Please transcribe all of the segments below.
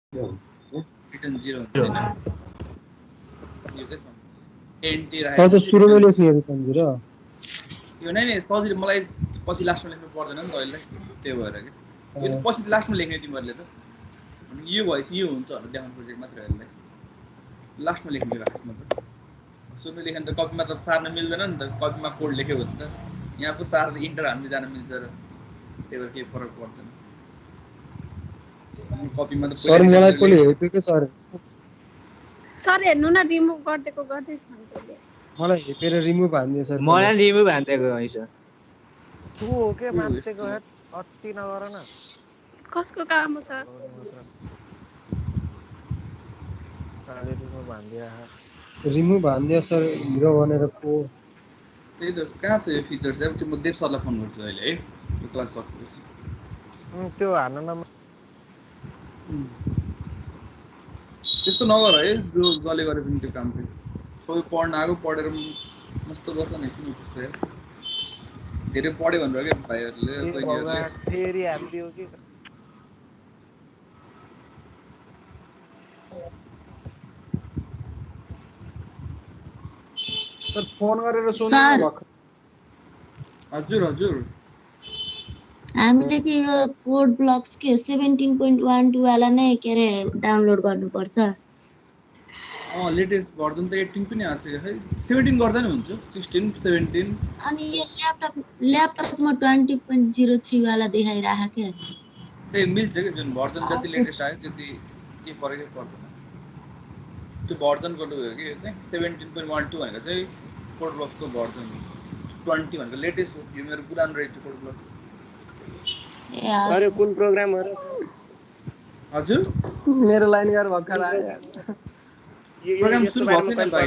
Return 0 हुँदैन यो चाहिँ एन्टी सर राखेको त सुरुमै लेख्ने रिटर्न 0 यो नै सजिलो मलाई पछि लास्टमा लेख्नु पर्दैन नि त अहिले त्यही भएर के यो त पछि लास्टमा लेख्ने तिमीहरूले त यो भएपछि यो हुन्छ भनेर देखाउनु प्रोजेक्ट मात्र यसलाई लास्टमा लेख्ने यो खासमा त सुरुमा लेख्यो भने त कपीमा त सार्न मिल्दैन नि त कपीमा कोड लेख्यो भने त यहाँ पो सार्दा इन्टर हान्दै जान मिल्छ र त्यही भएर केही फरक पर्दैन कपीमा त सर मलाई कसले हेप्यो के सर सर हेर्नु न रिमुभ गर्देको गर्दै छ अहिले मलाई हेपेर रिमुभ हान्दियो सर मलाई रिमुभ हान्दिएको है सर तू हो के मान्छेको हेड अति नगर न कसको काम हो सर साले रिमुभ हान्दिया रिमुभ हान्दियो सर हिरो भनेर को त्यही त कहाँ छ यो फिचर चाहिँ अब त्यो म देव सरलाई फोन गर्छु अहिले है यो क्लास सकेपछि त्यो हान्न न त्यस्तो नगर है जो जसले गरे पनि त्यो काम चाहिँ सबै पढ्न आएको पढेर मस्त बस्छ नि किन त्यस्तो यार धेरै पढ्यो भनेर क्या भाइहरूले बहिनीहरूले फेरि हान्दियो कि सर फोन गरेर सोध्नु हजुर हजुर हामीले के यो कोड ब्लक्स के 17.12 वाला नै के रे डाउनलोड गर्नुपर्छ लेटेस्ट भर्जन त 18 पनि आएको छ खै 17 गर्दा नि हुन्छ 16 17 अनि यो ल्यापटपमा 20.03 वाला देखाइराख के त्यही मिल्छ कि जुन भर्जन जति लेटेस्ट आयो त्यति के फरकै पर्दैन त्यो भर्जनको हो कि चाहिँ 17.12 भनेको चाहिँ कोड ब्लक्सको भर्जन 20 भनेको लेटेस्ट हो यो मेरो पुरानो रहेछ कोड ब्लक्स अरे कुन प्रोग्राम हो र हजुर मेरो लाइन गार भक्का आयो प्रोग्राम सुरु भएको छैन भाइ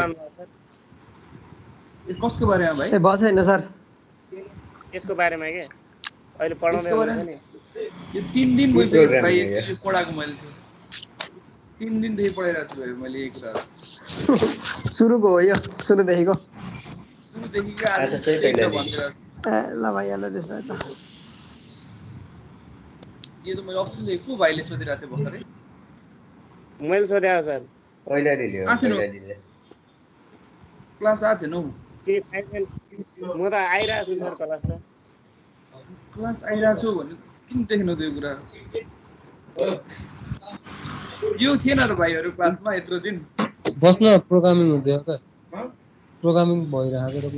कसको बारेमा भाइ ए भयो छैन सर यसको बारेमा के अहिले पढाउँदै हुनुहुन्छ नि यो 3 दिन भइसक्यो भाइ एकचोटि पढाएको मैले 3 दिनदेखि पढाइरहेको छु भाइ मैले यही कुरा सुरुको हो यो सुरुदेखिको सुरुदेखिको आज भनिदिरहेको ल भइहाल्यो त्यसमा त यो त मैले अस्ति देखेको भाइले सोधिरहेको थियो भर्खरै मैले सोधेँ सर पहिला लियो क्लास आएको थिएन हौ म त आइरहेको छु सर क्लास आइरहेको छु भने किन देख्नु त्यो कुरा यो थिएन र भाइहरू क्लासमा यत्रो दिन बस्न प्रोग्रामिङ हुँदै हो त प्रोग्रामिङ भइरहेको त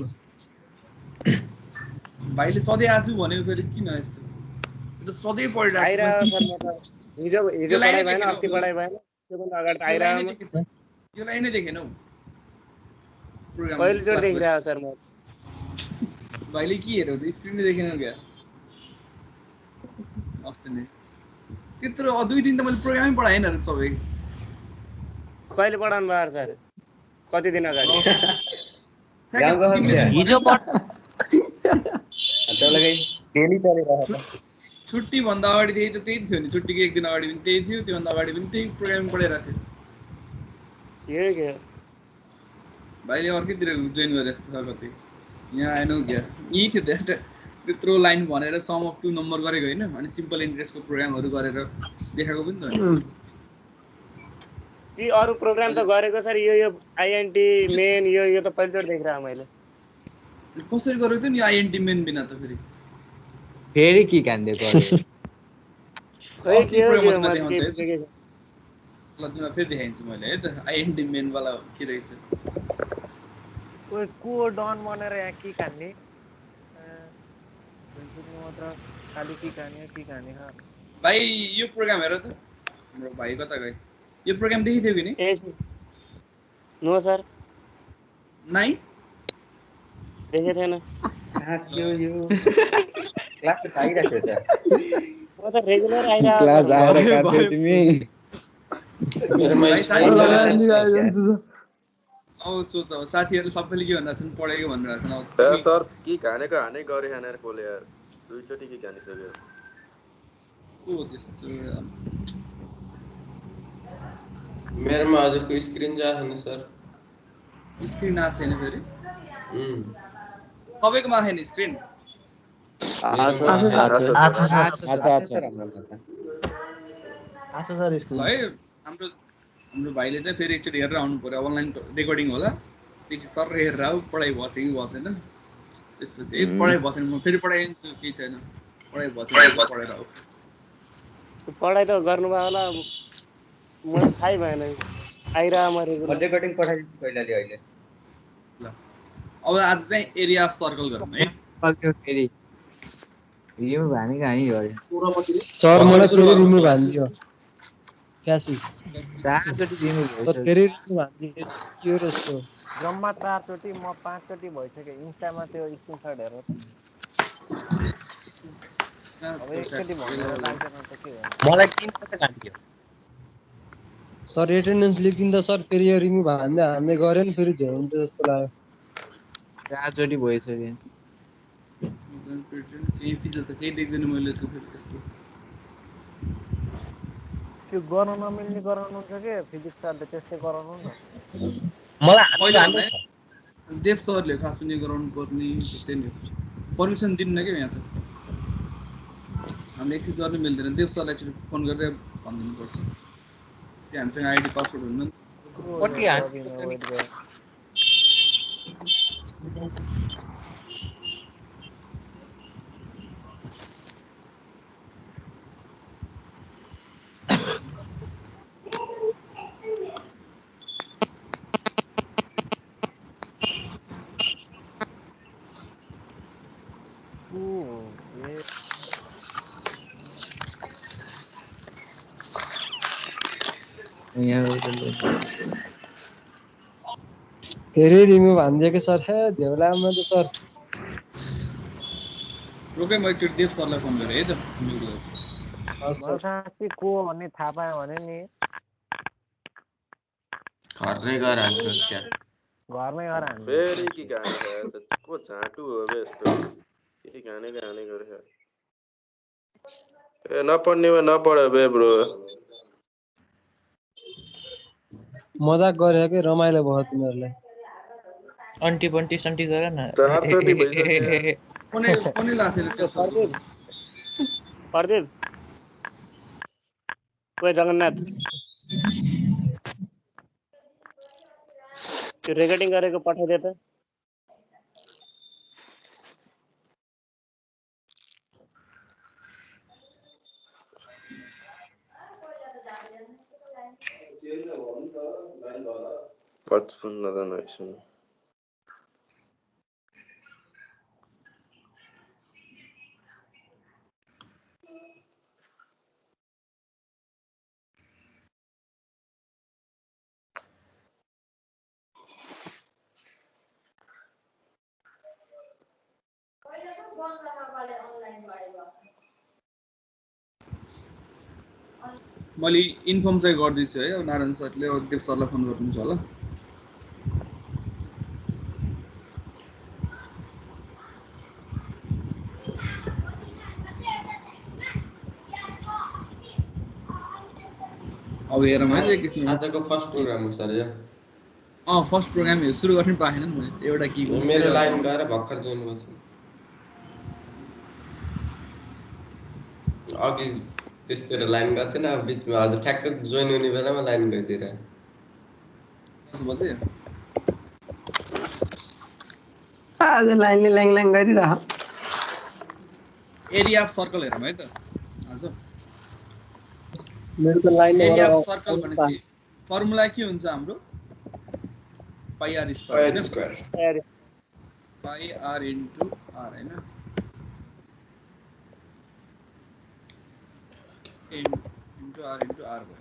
भाइले सधैँ आज भनेको फेरि किन यस्तो यो त सधैँ पढिरहेको छु हिजो पढाइ भएन अस्ति पढाइ भएन त्योभन्दा अगाडि त आइरहेको यो लाइन नै देखेन हौ प्रोग्राम पहिलोचोटि देखिरहेको सर म भाइले के हेर्यो त स्क्रिन नै देखेन क्या अस्ति नै त्यत्रो 2 दिन त मैले प्रोग्रामै पढाएन सबै कहिले पढाउनु भयो सर कति दिन अगाडि हिजो छुट्टी भन्दा अगाडि त्यही थियो नि छुट्टीको एक दिन अगाडि पनि त्यही थियो त्योभन्दा अगाडि पनि त्यही प्रोग्राम पढाइरहेको थियो के भाइले अर्कैतिर जोइन गरे जस्तो छ कतै यहाँ आएनौ क्या यही थियो त्यत्रो लाइन भनेर सम अफ 2 नम्बर गरेको होइन अनि सिम्पल इन्ट्रेस्टको प्रोग्रामहरू गरेर देखाएको पनि त होइन ती अरू प्रोग्राम त गरेको सर यो आइएनटी मेन यो त पहिलोचोटि देखिरहेको मैले कसरी गरेको थियो नि आइएनटी मेन बिना त फेरि के कान्दिएको खै के हो ल तिमीलाई फेरि देखाइदिन्छु मैले है त आइएनटी मेन वाला के रहेछ ओए को डन बनेर यहाँ के खाने मात्र खाली के खाने भाइ यो प्रोग्राम हेर त हाम्रो भाइ कता गए यो प्रोग्राम देखिथ्यो कि नि नो सर नाइ देखे थिएन कहाँ थियो यो क्लास त आइरहेको छ म त रेगुलर आइरहेको क्लास आएर काट्यो तिमी सोच अब साथीहरु सबैले के भनिरहेछन् पढेको भनिरहेछन् अब सर के खानेको हाने गरे खानेर कोले यार दुईचोटी के खानिसक्यो को त्यस्तो मेरोमा हजुरको स्क्रिन जा छैन सर स्क्रिन आ छैन फेरि सबैकोमा छैन स्क्रिन अच्छा सर स्क्रिन है हाम्रो भाइले चाहिँ फेरि एकचोटि हेरेर आउनु पर्यो अनलाइन रेकर्डिङ होला त्यसपछि सर हेरेर आऊ पढाइ भयो थियो कि भएन त्यसपछि पढाइ भयो थिएन म फेरि पढाइदिन्छु केही छैन पढाइ भयो थियो पढेर आऊ पढाइ त गर्नुभयो होला मलाई थाहै भएन आइरह म रेगुलर रेकर्डिङ पठाइदिन्छु पहिलाले अहिले ल अब आज चाहिँ एरिया अफ सर्कल गरौँ है फेरि रिमुभ हाने कहानी गर्यो सर मलाई फेरि रिमुभ हानिदियो क्यासी 4 चोटि रिमुभ सर भइसक्यो फेरि रिमुभ हानिदियो के रहेछ जम्मा 4 चोटि म 5 चोटि भइसक्यो इन्स्टामा त्यो स्क्रिनसट हेर अब एकचोटि भनेर लाग्दैन त के गर्नु मलाई 3 पटक हान्दियो सर एटेन्डेन्स लेखिदिँदा सर फेरि यो रिमुभ हान्दै गऱ्यो नि फेरि झ्याउ हुन्छ जस्तो लाग्यो 4 चोटि भइसक्यो केही फिजल त केही देख्दैन मैले त्यो फेरि त्यस्तो त्यो गर्न नमिल्ने गराउनुहुन्छ के फिजिक्स सरले त्यस्तै गराउनु न मलाई पहिला हान्नु भन्दा देव सरले खास पनि गराउनु पर्ने त्यही नै पर्मिसन दिन्न क्या यहाँ त हामीले एक्सेस गर्न मिल्दैन देव सरलाई एकचोटि फोन गरेर भनिदिनु पर्छ त्यहाँ हामीसँग आइडी पासवर्ड हुन्न कति वेट गर फेरि रिमुभ हानिदियो कि सर हे झ्याउ लाग्यो त सर रोकै म एकचोटि देव सरलाई फोन गरेँ है त मलाई साँच्चै को भन्ने थाहा पायो भने नि घरमै गएर हान्छु क्या घरमै गएर हान्नु फेरि के गाने है त को झाटु हो बे यस्तो के गाने गरे है ए नपढ्ने भए नपढ बे ब्रो मजाक गरे कि रमाइलो भयो तिमीहरूलाई अन्टी बन्टी सन्टी गर न 4 चोटि भइसक्यो फोनै लाग्छ त्यो सरको प्रदीप कोही जगन्नाथ त्यो रेकर्डिङ गरेको पठाइदे त पचपन्न जना छन् मैले इन्फर्म चाहिँ गरिदिन्छु है अब नारायण सरले देव सरलाई फोन गर्नुहुन्छ होला अब हेरौँ है एकछिन आजको फर्स्ट प्रोग्राम हो सर यो फर्स्ट प्रोग्राम सुरु गर्नै पाएन नि मैले एउटा की मेरो लाइन गएर भर्खर जोइन गर्छु अघि त्यसतिर लाइन गर्थेन अब बिचमा आज ठ्याक्क जोइन हुने बेलामा लाइन गइदिएर आज लाइनले ल्याङ गरिरह एरिया अफ सर्कल हेरौँ है त आज मेरो त लाइन एरिया अफ सर्कल भनेपछि फर्मुला के हुन्छ हाम्रो पाइ आर स्क्वायर पाइ आर इन्टु आर हैन इन्टु आर भयो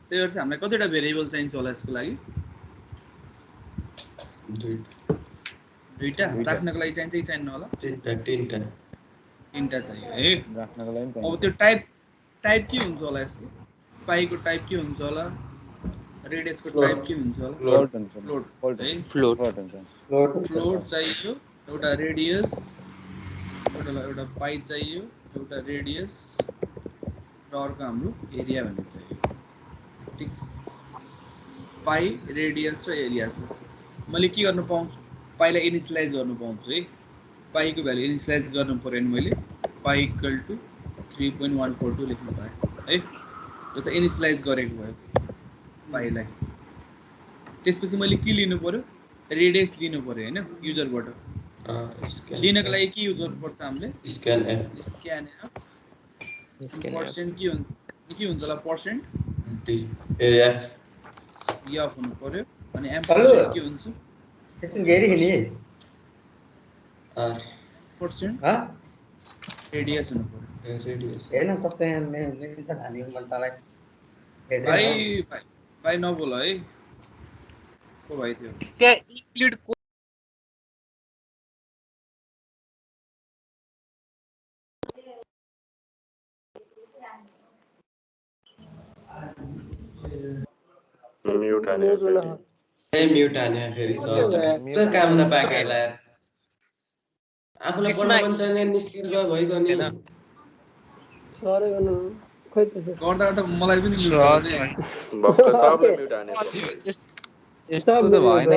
त्यही भएर हामीलाई कतिवटा भेरिएबल चाहिन्छ होला यसको लागि दुईटा राख्नको लागि चाहिन्छ कि चाहिन्न होला तीनटा चाहियो है राख्नको लागि अब त्यो टाइप के हुन्छ होला यसको पाइको टाइप के हुन्छ होला रेडियसको टाइप के हुन्छ होला फ्लोट चाहियो एउटा रेडियस एउटा पाइ चाहियो एउटा रेडियस र अर्को हाम्रो एरिया भन्ने चाहियो ठीक छ पाइ रेडियस र एरिया छ मैले के गर्न पाउँछु पाइलाई इनिसियलाइज गर्न पाउँछु है पाइको भ्यालु इनिसियलाइज गर्नु पर्यो नि मैले पाइ इक्वल टु 3.142 लेख्नु पाएँ है यो त इनिसियलाइज गरेको भयो पाइलाई त्यसपछि मैले के लिनु पर्यो रेडियस लिनु पर्यो हैन युजरबाट लिनको लागि के युज गर्नुपर्छ हामीले स्क्यान एफ स्क्यान पर्सेन्ट के हुन्छ होला पर्सेन्ट एफ एफ हुनु पर्यो अनि एम पर्सेन्ट के हुन्छ त्यसो गरी हिलिस आर पर्सेन्ट ह रेडियस हुनु पर्यो रेडियस हैन कस्तो यहाँ मेन्सन हालेको मैले तँलाई भाइ नबोल है को भाइ थियो त्यहाँ इन्क्लुड म्युट हाने म्युट हाने फेरि सब काम नपाएला आफूलाई पढ्न मन छैन निस्केर गयो भइगयो नि सरे गर्नु खोइ त्यसो गर्दा गर्दा मलाई पनि म्युट भक्क सबले म्युट हाने यस्तो त भएन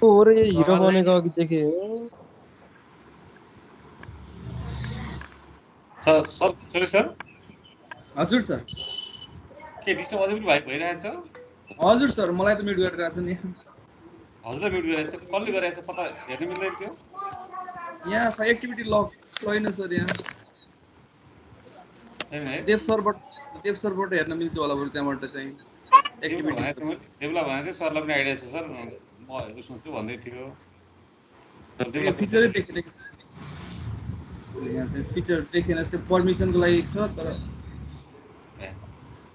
ओरे हिरो बनेको अघि देखे सर हजुर सर के डिस्टर्ब अझै पनि भइरहेछ हजुर सर मलाई त म्युट गरिरहेछ नि हजुरलाई म्युट गरिरहेछ कसले गरिरहेछ पत्ता हेर्नु मिल्दैन थियो यहाँ एक्टिभिटी लक छैन सर यहाँ देव सरबाट हेर्न मिल्छ होला बरु त्यहाँबाट चाहिँ देवला भने थियो सरलाई पनि आइडिया छ सर म उसमा छु भन्दै थियो फिचरै देखेन यहाँ चाहिँ फिचर देखेन जस्तै पर्मिसनको लागि छ तर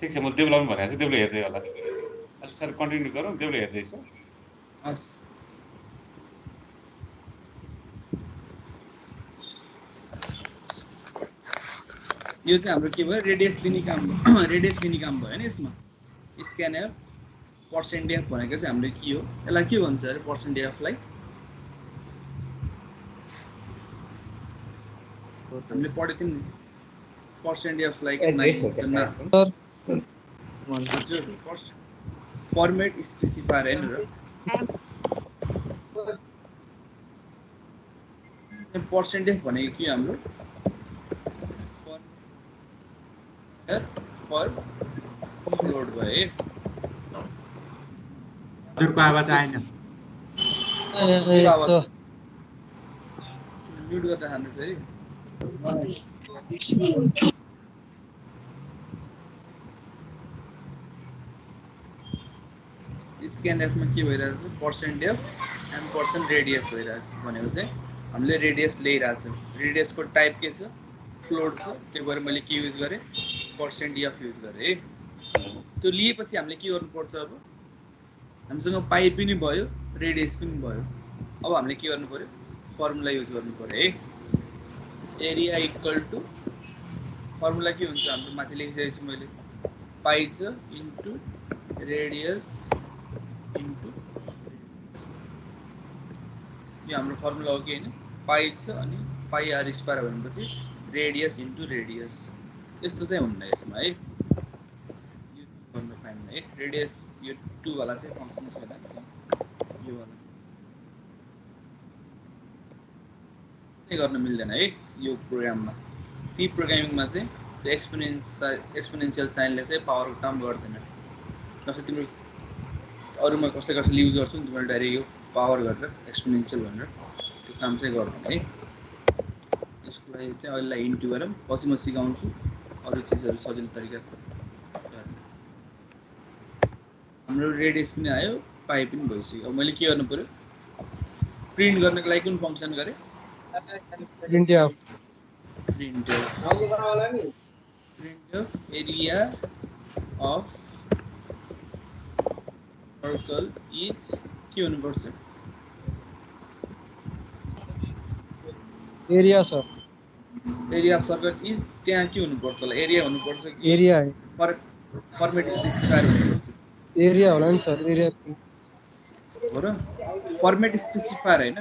ठिक छ मैले देवला पनि भनेको छु देवले हेर्दै होला अहिले सर कन्टिन्यू गरौँ देवले हेर्दैछ यो चाहिँ हाम्रो के भयो रेडियस लिने काम भयो नि यसमा स्क्यान एफ पर्सेन्ट एफ भनेको चाहिँ हाम्रो के हो यसलाई के भन्छ अरे पर्सेन्ट एफलाई हामीले पढेको थियौँ नि पर्सेन्ट एफलाई फर्मेट स्पेसिफायर हैन र पर्सेन्ट एफ भनेको के हाम्रो फर फ्लोट भए हजुरको आवाज आएन म्युट गर्दा हान्नु फेरि स्क्यान एफमा के भइरहेछ percent F and percent radius भइरहेछ भनेको चाहिँ हामीले रेडियस ल्याइरहेछ रेडियसको टाइप के छ फ्लोट छ त्यो भएर मैले के युज गरेँ पर्सेन्ट एफ युज गरेँ है त्यो लिएपछि हामीले के गर्नुपर्छ अब हामीसँग पाइ पनि भयो रेडियस पनि भयो अब हामीले के गर्नु पर्यो फर्मुला युज गर्नु पर्यो है एरिया इक्वल टु फर्मुला के हुन्छ हाम्रो माथि लेखिसकेको छु मैले पाइ छ इन्टु रेडियस इन्टु यो हाम्रो फर्मुला हो कि होइन पाइ छ अनि पाइ आर स्क्वायर भनेपछि रेडियस इन्टु रेडियस यस्तो चाहिँ हुन्न यसमा है यो गर्नु पाइन्न है रेडियस यो 2 वाला चाहिँ फङ्सन छैन यो वाला गर्न मिल्दैन है यो प्रोग्राममा सी प्रोग्रामिङमा चाहिँ त्यो एक्सपोनेन्शियल साइनले चाहिँ पावरको काम गर्दैन जस्तै तिम्रो अरूमा कसले युज गर्छु नि तिमीले डाइरेक्ट यो पावर गरेर एक्सपोनेन्शियल भनेर त्यो काम चाहिँ गर्दैन है यसको लागि चाहिँ अहिलेलाई इन्टु गरौँ पछि म सिकाउँछु अरू चिजहरू सजिलो तरिका हाम्रो रेडियस पनि आयो पाइ पनि भइसक्यो अब मैले के गर्नु पर्यो प्रिन्ट गर्नको लागि कुन फङ्सन गरेँ print of area of circle is के हुनुपर्छ area sir area of circle is त्यहाँ के हुनुपर्छ होला एरिया हुनुपर्छ कि एरिया फर्मेट स्पेसिफायर हुनुपर्छ एरिया होला नि सर एरिया हो र फर्मेट स्पेसिफायर हैन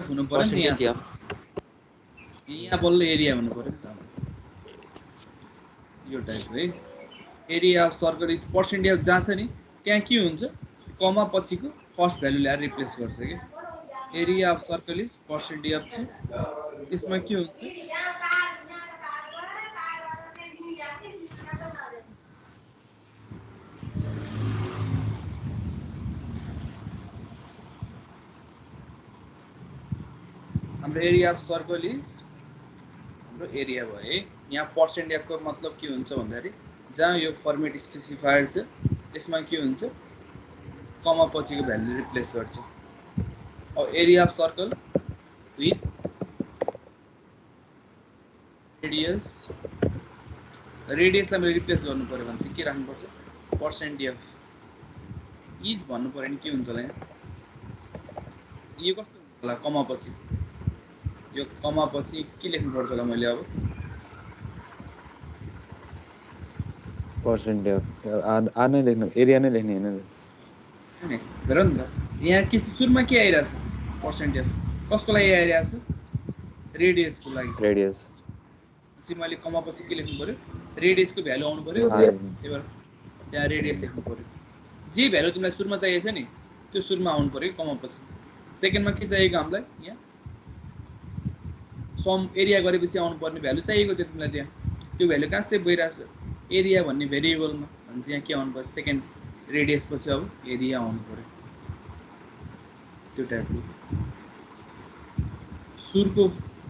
हुनु पर्यो नि यहाँ बल्ल एरिया हुनु पर्यो नि त यो टाइप है area of circle is percent of जहाँ छ नि त्यहाँ के हुन्छ कमा पछिको फर्स्ट भ्यालु ल्याएर रिप्लेस गर्छ कि area of circle is percent of छ त्यसमा के हुन्छ हाम्रो एरिया अफ सर्कल इज हाम्रो एरिया भयो है। यहाँ पर्सेन्ट एफको मतलब के हुन्छ भन्दाखेरि जहाँ यो फर्मेट स्पेसिफायर छ त्यसमा के हुन्छ कमा पछिको भ्यालु रिप्लेस गर्छ। अब area of circle with radius रेडियसलाई मैले रिप्लेस गर्नु पर्यो भने चाहिँ के राख्नुपर्छ पर्सेन्ट एफ इज भन्नु पर्यो नि के हुन्छ होला यहाँ यो कस्तो हुन्छ होला कमा पछि यो कमा पछि के लेख्नु पर्छ होला मैले अब पर्सेन्ट आर नै लेख्नु एरिया नै लेख्ने हैन नि हेर नि त यहाँ के सुरुमा के आइरहेछ पर्सेन्ट एफ कसको लागि आइरहेछ रेडियसको लागि रेडियस चाहिँ मैले कमा पछि के लेख्नु पर्यो रेडियसको भ्यालु आउनु पर्यो त्यही भएर त्यहाँ रेडियस लेख्नु पर्यो जे भ्यालु तिमीलाई सुरुमा चाहिएको छ नि त्यो सुरुमा आउनु पर्यो कमा पछि सेकेन्डमा के चाहिएको हामीलाई यहाँ सम एरिया गरेपछि आउनु पर्ने भ्यालु चाहिएको थियो तिमीलाई त्यहाँ त्यो भ्यालु कहाँ सेभ भइरहेछ एरिया भन्ने भेरिएबलमा भने चाहिँ यहाँ के आउनु पर्छ सेकेन्ड रेडियस पछि अब एरिया आउनु पर्यो त्यो टाइपको सुरुको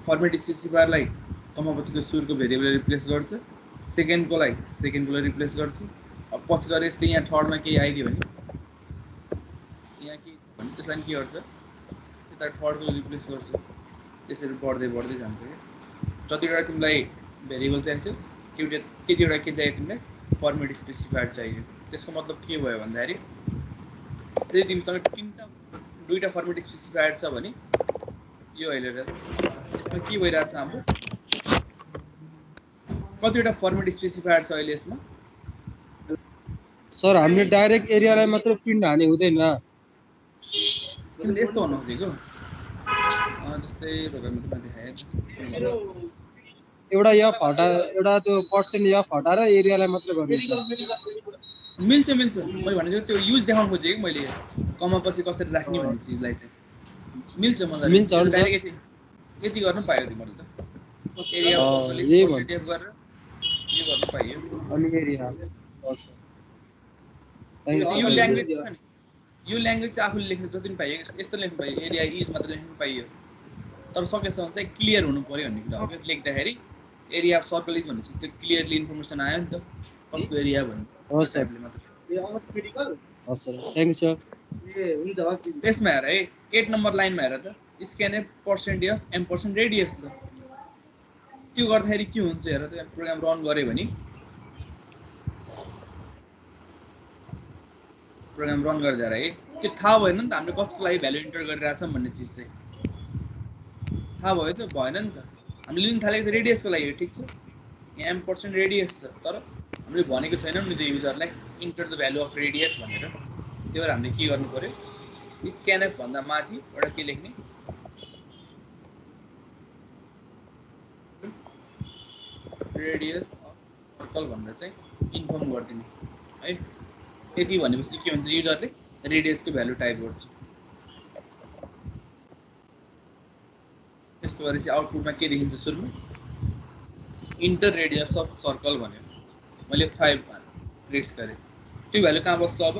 फर्मेट स्पेसिफायरलाई कमा पछिको सुरुको भेरिएबल रिप्लेस गर्छ सेकेन्डकोलाई रिप्लेस गर्छ अब पछि गएर यस्तै यहाँ थर्डमा केही आइदियो भने यहाँ के भने त्यसलाई के गर्छ यता थर्डको रिप्लेस गर्छ त्यसरी बढ्दै बढ्दै जान्छ क्या जतिवटा तिमीलाई भेरिएबल चाहिन्छ त्यतिवटा के चाहियो तिमीलाई फर्मेट स्पेसिफायर चाहियो त्यसको मतलब के भयो भन्दाखेरि यदि तिमीसँग दुईवटा फर्मेट स्पेसिफायर छ भने यो अहिले यसमा के भइरहेछ हाम्रो कतिवटा फर्मेट स्पेसिफायर छ अहिले यसमा सर हामीले डाइरेक्ट एरियालाई मात्र प्रिन्ट हाने हुँदैन तिमीले यस्तो भन्नु खोजेको जस्तै तपाईँको मैले देखाएँ एउटा एफ हटा एउटा त्यो पर्सेन्ट एफ हटाएर एरियालाई मात्र गरिन्छ मिल्छ मैले भनेको त्यो युज देखाउनु खोजेको मैले कमा पछि कसरी राख्ने भन्ने चिजलाई चाहिँ मिल्छ मजाले मिल्छ डाइरेक्ट यति गर्न पायो तिमीले त एरिया पर्सेन्ट एफ गरेर यो गर्न पाइयो अनि एरिया यो ल्याङ्ग्वेज छ नि यो ल्याङ्ग्वेज चाहिँ आफूले लेख्नु जति पनि पाइयो यस्तो लेख्नु पाइयो एरिया इज मात्र लेख्नु पाइयो तर सकेसम्म चाहिँ क्लियर हुनु पर्यो भन्ने कुरा हो क्या लेख्दाखेरि एरिया अफ सर्कल इज भनेपछि त्यो क्लियरली इन्फर्मेसन आयो नि त कसको एरिया भन्ने हो सर मात्र हो सर थ्याङ्क यू सर यसमा हेर है 8 नम्बर लाइनमा हेर त scanf percent f m percent radius छ त्यो गर्दाखेरि के हुन्छ हेर त प्रोग्राम रन गर्यो भने प्रोग्राम रन गर्दा है त्यो थाहा भएन नि त हामीले कसको लागि भ्यालु इन्टर गरिरहेछौँ भन्ने चिज चाहिँ थाहा भयो त भएन नि त हामीले लिन थालेको त रेडियसको लागि हो ठिक छ यहाँ एम पर्सेन्ट रेडियस छ तर हामीले भनेको छैनौँ नि त्यो युजरलाई enter the value of radius भनेर त्यही भएर हामीले के गर्नु पर्यो स्क्यानएफ भन्दा माथि एउटा के लेख्ने रेडियस अफ सर्कल भनेर चाहिँ इन्फर्म गरिदिने है त्यति भनेपछि के हुन्छ युजरले रेडियसको भ्यालु टाइप गर्छ त्यस्तो गरेपछि आउटपुटमा के देखिन्छ सुरुमा इन्टर रेडियस अफ सर्कल भन्यो मैले 5 प्रेस गरेँ त्यो भ्यालु कहाँ बस्छ अब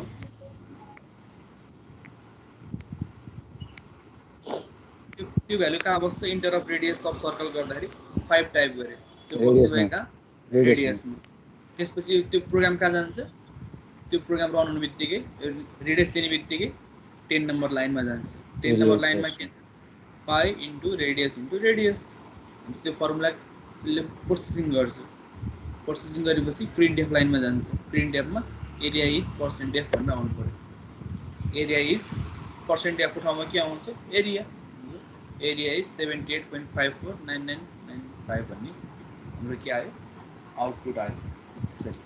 त्यो भ्यालु कहाँ बस्छ enter of radius of circle गर्दाखेरि 5 टाइप गरेँ त्यो बस्छ कहाँ रेडियसमा त्यसपछि त्यो प्रोग्राम कहाँ जान्छ त्यो प्रोग्राम रन हुने बित्तिकै रेडियस लिने बित्तिकै 10 नम्बर लाइनमा जान्छ 10 नम्बर लाइनमा के छ पाई इन्टु रेडियस त्यो फर्मुलाले प्रोसेसिङ गर्छ प्रोसेसिङ गरेपछि प्रिन्ट एफ लाइनमा जान्छ प्रिन्ट एफमा एरिया इज पर्सेन्ट एफ भनेर आउनु पर्यो एरिया इज पर्सेन्ट एफको ठाउँमा के आउँछ एरिया इज 78.549995 भन्ने हाम्रो के आयो आउटपुट आयो यसरी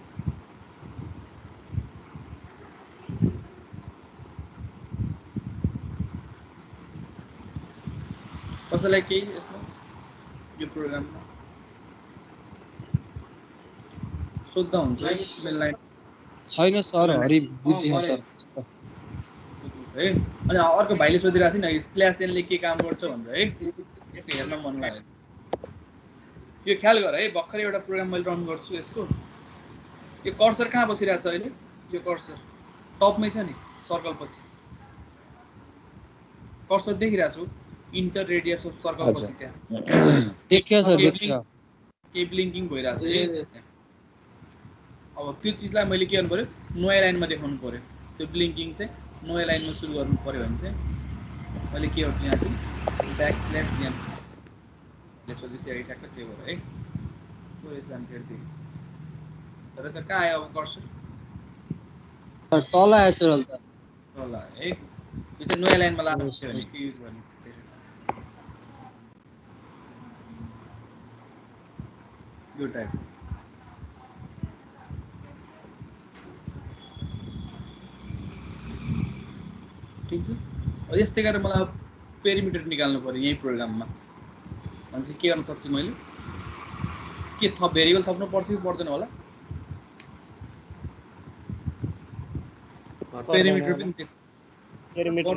कसैलाई केही यसमा यो प्रोग्राममा सोध्दा हुन्छ है तिमीलाई छैन सर हरि बुझ्दिन सर है अनि अर्को भाइले सोधिरहेको थियो नि स्ल्यास एनले के काम गर्छ भनेर है यसको हेर्न मन लाग्यो यो ख्याल गर है भर्खरै एउटा प्रोग्राम मैले रन गर्छु यसको यो कर्सर कहाँ बसिरहेको छ अहिले यो कर्सर टपमै छ नि सर्कल पछि कर्सर देखिरहेको छु इन्टर रेडियस अफ सर्कल अच्छा पछि त्यहाँ देखियो सर देखियो केही ब्लिङ्किङ भइरहेको छ है अब त्यो चिजलाई मैले के गर्नु पर्यो नयाँ लाइनमा देखाउनु पर्यो त्यो ब्लिङ्किङ चाहिँ नयाँ लाइनमा सुरु गर्नु पर्यो भने चाहिँ मैले के गर्छु यहाँ चाहिँ ब्याकस्ल्यास यहाँ त्यसपछि त्यो ठ्याक्क त्यो भयो है त्यो जानकारी दिएँ तर त कहाँ आयो अब कर्सर तल आयो सर त ल है यो चाहिँ नयाँ लाइनमा लानु पर्यो भने के युज गर्ने त्यस्तै यो टाइप ठिक छ यस्तै गरेर मलाई पेरिमिटर निकाल्नु पर्यो यही प्रोग्राममा भनेपछि के गर्न सक्छु मैले के थप भेरिएबल थप्नु पर्छ कि पर्दैन होला पेरिमिटर पनि पेरिमिटर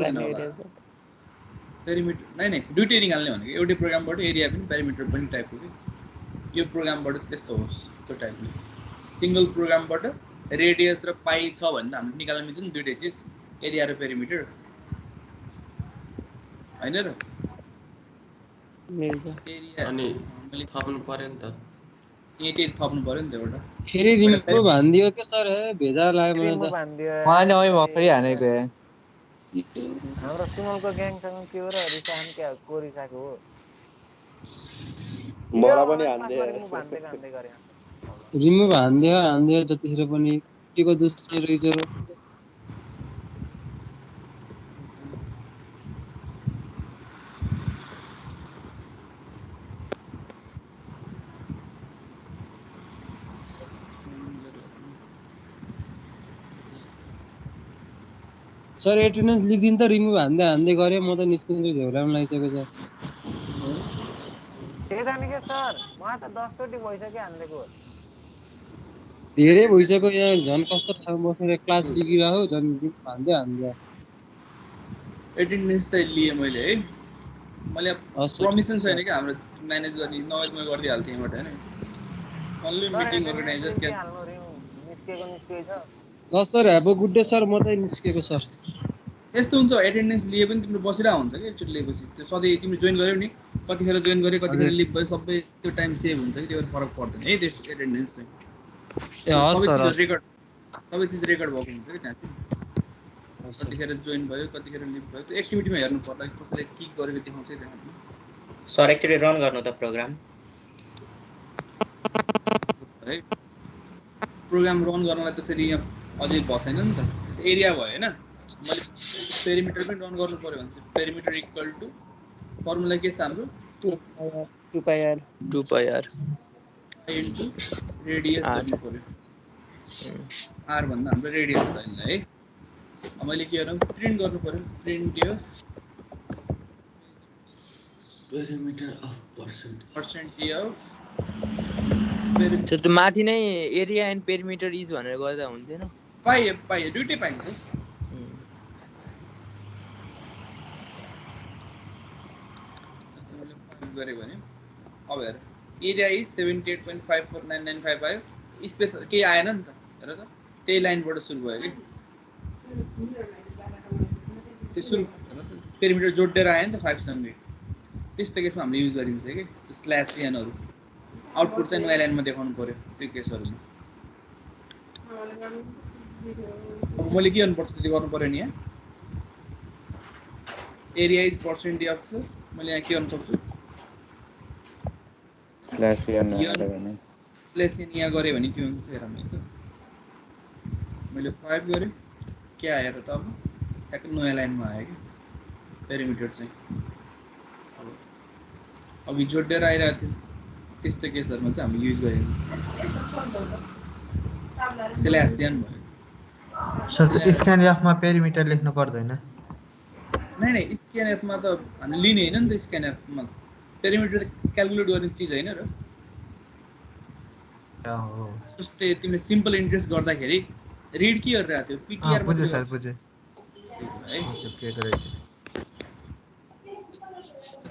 नै दुइटै निकाल्ने भनेको एउटै प्रोग्रामबाट एरिया पनि पेरिमिटर पनि टाइपको कि यो प्रोग्रामबाट चाहिँ त्यस्तो होस् त्यो टाइपले सिङ्गल प्रोग्रामबाट रेडियस र पाई छ भने त हामीले निकाल्न मिल्छ नि दुइटै चिज एरिया र पेरिमिटर हैन र मिल्छ अनि थप्नु पर्यो नि त यति थप्नु पर्यो नि त एउटा फेरि रिमुभ हान्दियो के सर भेजा लाग्यो मलाई त उहाँले अघि भर्खरै हानेको हो हाम्रो सुमलको ग्याङसँग के हो र रिसान क्या को रिसाको हो मलाई पनि हान्दै रिमुभ हान्दियो जतिखेर पनि के को दोष चाहिँ रहेछ र सर एटेन्डेन्स लेखिदिनु त रिमुभ हान्दै गरे म त निस्किन्छु झोलामा लागिसकेको छ त्यही के सर मलाई त 10 चोटि भइसक्यो हान्देको धेरै भइसक्यो यहाँ झन् कस्तो ठाउँ बसेर क्लास लिइरहेको झन् हान्दै एटेन्डेन्स त लिएँ मैले है मैले पर्मिसन छैन क्या हाम्रो म्यानेज गर्ने नभए म गरिदिइहाल्थेँ यहाँबाट होइन अन्ली मिटिङ अर्गनाइजर क्या sir have a good day sir म चाहिँ निस्केको सर यस्तो हुन्छ एटेन्डेन्स लिए पनि तिम्रो बसिरहेको हुन्छ कि एकचोटि लिएपछि त्यो सधैँ तिमीले जोइन गर्यौ नि कतिखेर जोइन गऱ्यो कतिखेर लिभ भयो सबै त्यो टाइम सेभ हुन्छ कि त्यो फरक पर्दैन है त्यस्तो एटेन्डेन्स चाहिँ सबै चिज रेकर्ड भएको हुन्छ कि त्यहाँ कतिखेर जोइन भयो कतिखेर लिभ भयो त्यो एक्टिभिटीमा हेर्नु पर्ला कि कसैले के गरेको देखाउँछ त्यहाँ सर एकचोटि रन गर्नु त प्रोग्राम है प्रोग्राम रन गर्नलाई त फेरि यहाँ अझै भएन नि त त्यस्तो एरिया भयो होइन मैले पेरिमिटर पनि रन गर्नु पर्यो भने चाहिँ पेरिमिटर इक्वल टु फर्मुला के छ हाम्रो 2 पाई आर इन्टु रेडियस गर्नु पर्यो आर भन्दा हाम्रो रेडियस छ यसलाई है मैले के गरौँ प्रिन्ट गर्नु पर्यो प्रिन्ट यो पेरिमिटर अफ पर्सेन्ट यो त्यो माथि नै एरिया एन्ड पेरिमिटर इज भनेर गर्दा हुन्थेन पाइयो दुइटै पाइन्छ गरे भने अब हेर एरिया इज 78.549995 आयो स्पेस केही आएन नि त हेर त त्यही लाइनबाट सुरु भयो कि त्यो सुरु पेरिमिटर जोडेर आयो नि त 5 सँगै त्यस्तो केसमा हामीले युज गरिन्छ कि स्ल्यास एनहरू आउटपुट चाहिँ नयाँ लाइनमा देखाउनु पर्यो त्यो केसहरूमा मैले के गर्नुपर्छ त्यति गर्नु पर्यो नि यहाँ एरिया इज पर्सेन्ट अफ छ मैले यहाँ के गर्न सक्छु स्ल्यास एन यहाँ गरेँ भने के हुन्छ हेर मैले 5 गरेँ के आएर त अब ठ्याक्कै नयाँ लाइनमा आयो कि पेरिमिटर चाहिँ अब जोडेर आइरहेको थियो त्यस्तो केसहरूमा चाहिँ हामीले युज गरेको स्ल्यास एन भयो सर स्क्यान एफमा पेरिमिटर लेख्नु पर्दैन नै स्क्यान एफमा त हामीले लिने हैन नि त स्क्यान एफमा पेरिमिटर क्याल्कुलेट गर्ने चिज हैन र जस्तै तिमीले सिम्पल इन्ट्रेस्ट गर्दाखेरि रिड के गरिरहेको थियो पीटीआर बुझे सर बुझे के गरेछ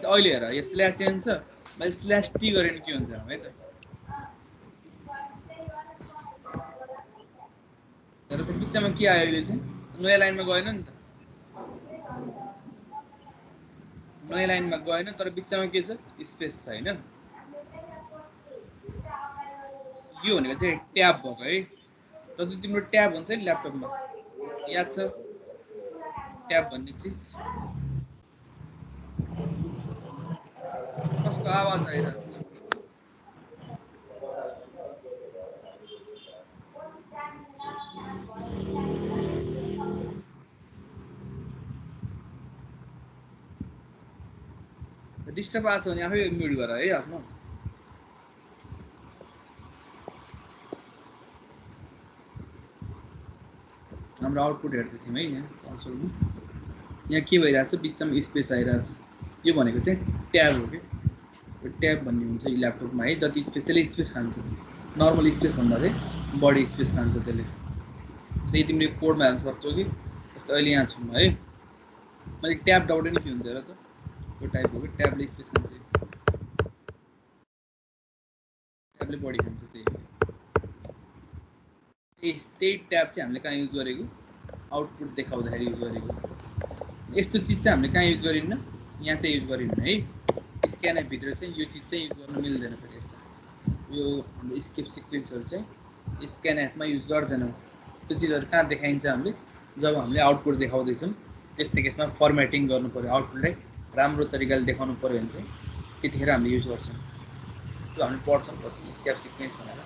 अहिले हेर यो स्ल्यास एन छ मैले स्ल्यास टी गरेर के हुन्छ है त तर त्यो बिचमा के आयो अहिले चाहिँ नयाँ लाइनमा गएन नि त नयाँ लाइनमा गएन तर बिचमा के छ स्पेस छ हैन यो भनेको चाहिँ ट्याब भएको है जति तिम्रो ट्याब हुन्छ नि ल्यापटपमा याद छ ट्याब भन्ने चिज कसको आवाज आइरहेको छ डिस्टर्ब आएको छ भने आफै म्युट गर है आफ्नो हाम्रो आउटपुट हेर्दै थियौँ है यहाँ कन्सोलमा यहाँ के भइरहेको छ बिचमा स्पेस आइरहेको छ यो भनेको चाहिँ ट्याब हो कि ट्याब भन्ने हुन्छ ल्यापटपमा है जति स्पेस त्यसले स्पेस खान्छ नर्मल स्पेस भन्दा चाहिँ बढी स्पेस खान्छ त्यसले त्यही तिमीले कोडमा हाल्न सक्छौ कि जस्तो अहिले यहाँ छु म है मैले ट्याब डाउटै नि के हुन्छ र त त्यो टाइप हो कि ट्याबले स्पेस खान्छ ट्याबले बढी खान्छ त्यही ट्याब चाहिँ हामीले कहाँ युज गरेको आउटपुट देखाउँदाखेरि युज गरेको यस्तो चिज चाहिँ हामीले कहाँ युज गरिन्न यहाँ चाहिँ युज गरिन्न है स्क्यानर भित्र चाहिँ यो चिज चाहिँ युज गर्न मिल्दैन फेरि यस्तो यो हाम्रो स्केप सिक्वेन्सहरू चाहिँ स्क्यान एपमा युज गर्दैनौँ त्यो चिजहरू कहाँ देखाइन्छ हामीले जब हामीले आउटपुट देखाउँदैछौँ त्यस्तो केसमा फर्मेटिङ गर्नु पर्यो आउटपुटलाई राम्रो तरिकाले देखाउनु पर्यो भने चाहिँ त्यतिखेर हामीले युज गर्छौँ त्यो हामीले पढ्छौँ पछि स्केप सिक्वेन्स भनेर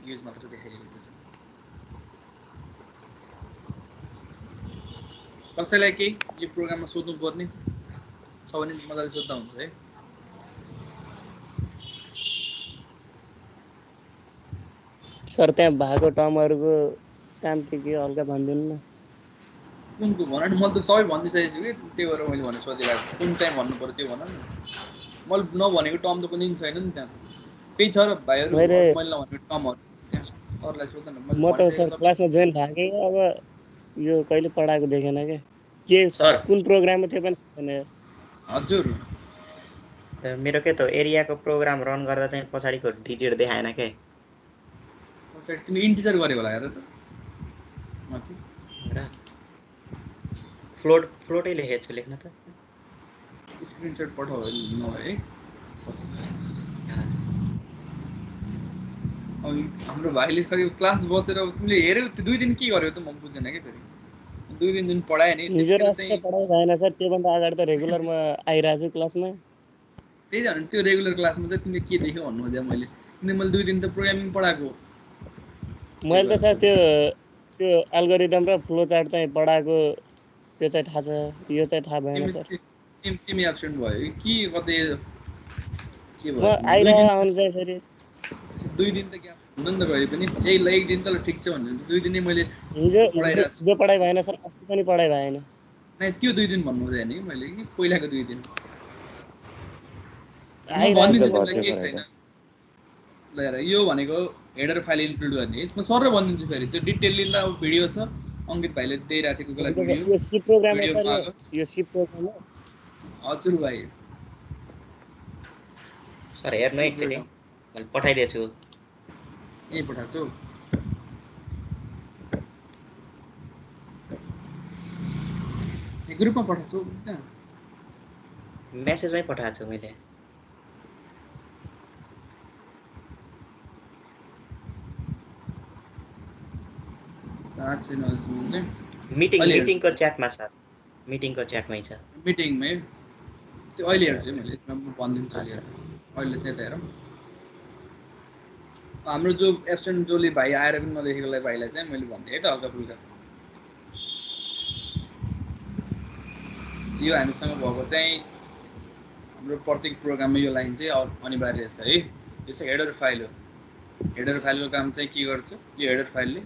युज मात्र देखाइएको छ कसैलाई केही यो प्रोग्राममा सोध्नु पर्ने छ भने मजाले सोध्दा हुन्छ है सर त्यहाँ भएको टर्महरूको काम के हल्का भनिदिनु न कुनको भन नि मैले त सबै भनिदिइसकेको छु कि त्यही भएर मैले भने सोधिरहेको कुन चाहिँ भन्नु पर्यो त्यो भन न मैले नभनेको टर्म त कुनै छैन नि त्यहाँ केही छ र भाइहरू मैले नभनेको टर्महरू अरूलाई सोध्न न म त सर क्लासमा जोइन भएकै अब यो कहिले पढाएको देखेन के सर कुन प्रोग्राममा थियो पनि छैन हजुर मेरो के त एरियाको प्रोग्राम रन गर्दा चाहिँ पछाडिको डिजिट देखाएन के पछाडि तिमी इन्टिजर गर्यो होला हेर त माथि फ्लोटै लेखेको छु लेख्न त स्क्रिनशट पठाऊ है हाम्रो भाइले खै क्लास बसेर तिमीले हेऱ्यौ त्यो 2 दिन के गर्यौ त म बुझेन के फेरि 2 दिन जुन पढाए नि हिजो राति पढाइ भएन सर त्योभन्दा अगाडि त रेगुलरमा आइरहेको छु क्लासमा त्यही त भने त्यो रेगुलर क्लासमा चाहिँ तिमीले के देख्यौ भन्नु खोजेँ मैले किन मैले 2 दिन त प्रोग्रामिङ पढाएको मैले त सर त्यो एल्गोरिदम र फ्लो चार्ट चाहिँ पढाएको त्यो चाहिँ थाहा छ यो चाहिँ थाहा भएन सर तिमी एब्सेन्ट भयो कि कतै के भयो म आइरहेको आउनु चाहिँ फेरि 2 दिन त ग्याप हुन नि त गयो पनि एक दिन त ठिक छ भन्नु 2 दिन नै मैले हिजो पढाइ भएन सर अस्ति पनि पढाइ भएन नै त्यो 2 दिन भन्नु खोजेँ नि मैले कि पहिलाको 2 दिन ल हेर यो भनेको हेडर फाइल इन्क्लुड गर्ने यसमा सर भनिदिन्छु फेरि त्यो डिटेल लिँदा अब भिडियो छ अंकित भाइले दिइरहेको थियो कोही बेला भिडियो यो सी प्रोग्राम हो सर यो सी प्रोग्राम हो हजुर भाइ सर हेर्नु एकचोटि मैले पठाइदिएको छु ए पठाछु ग्रुपमा पठाछु मेसेजमै पठाएको छु मैले मिटिङको च्याटमा छ मिटिङको च्याटमै छ मिटिङमै त्यो अहिले हेर्छु मैले भनिदिन्छु अहिले चाहिँ हेरौँ हाम्रो जो एब्सेन्ट जोले भाइ आएर पनि नदेखेकोलाई भाइलाई चाहिँ मैले भनिदिएँ है त हल्का फुल्का यो हामीसँग भएको चाहिँ हाम्रो प्रत्येक प्रोग्राममा यो लाइन चाहिँ अनिवार्य छ है यो चाहिँ हेडर फाइल हो हेडर फाइलको काम चाहिँ के गर्छ यो हेडर फाइलले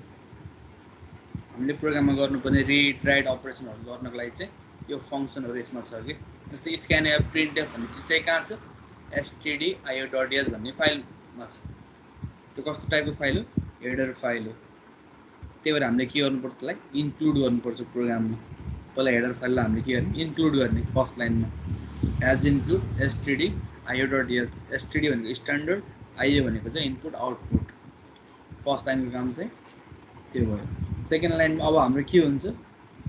हामीले प्रोग्राममा गर्नुपर्ने रिड राइट अपरेसनहरू गर्नको लागि चाहिँ यो फङ्सनहरू यसमा छ कि जस्तै स्क्यानएफ प्रिन्टएफ भन्ने चिज चाहिँ कहाँ छ stdio.io.sh भन्ने फाइलमा छ त्यो कस्तो टाइपको फाइल हो हेडर फाइल हो त्यही भएर हामीले के गर्नुपर्छ त्यसलाई इन्क्लुड गर्नुपर्छ प्रोग्राममा पहिला हेडर फाइललाई हामीले के गर्ने इन्क्लुड गर्ने फर्स्ट लाइनमा एज इन्क्लुड stdio.io.sh std भनेको स्ट्यान्डर्ड आइओ भनेको चाहिँ इनपुट आउटपुट फर्स्ट लाइनको काम चाहिँ त्यो भयो सेकेन्ड लाइनमा अब हाम्रो के हुन्छ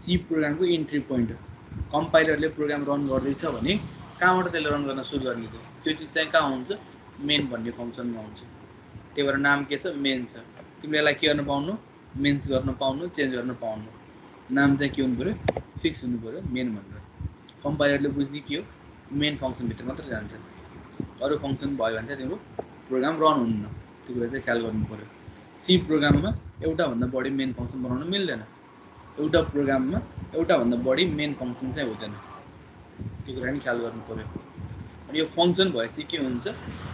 सी प्रोग्रामको इन्ट्री पोइन्ट कम्पाइलरले प्रोग्राम रन गर्दैछ भने कहाँबाट त्यसले रन गर्न सुरु गर्ने त्यो चिज चाहिँ कहाँ हुन्छ मेन भन्ने फङ्सनमा हुन्छ त्यही भएर नाम के छ मेन छ तिमीले यसलाई के गर्न पाउनु मेन्स गर्न पाउनु चेन्ज गर्न पाउनु नाम चाहिँ के हुनु पऱ्यो फिक्स हुनु पऱ्यो मेन भनेर कम्पाइलरले बुझ्ने के हो मेन फङ्सनभित्र मात्रै जान्छ अरू फङ्सन भयो भने चाहिँ तिम्रो प्रोग्राम रन हुन्न त्यो कुरा चाहिँ ख्याल गर्नु पऱ्यो सी प्रोग्राममा एउटाभन्दा बढी मेन फङ्सन बनाउन मिल्दैन एउटा प्रोग्राममा एउटाभन्दा बढी मेन फङ्सन चाहिँ हुँदैन त्यो कुरा नि ख्याल गर्नु पऱ्यो अनि यो फङ्सन भएपछि के हुन्छ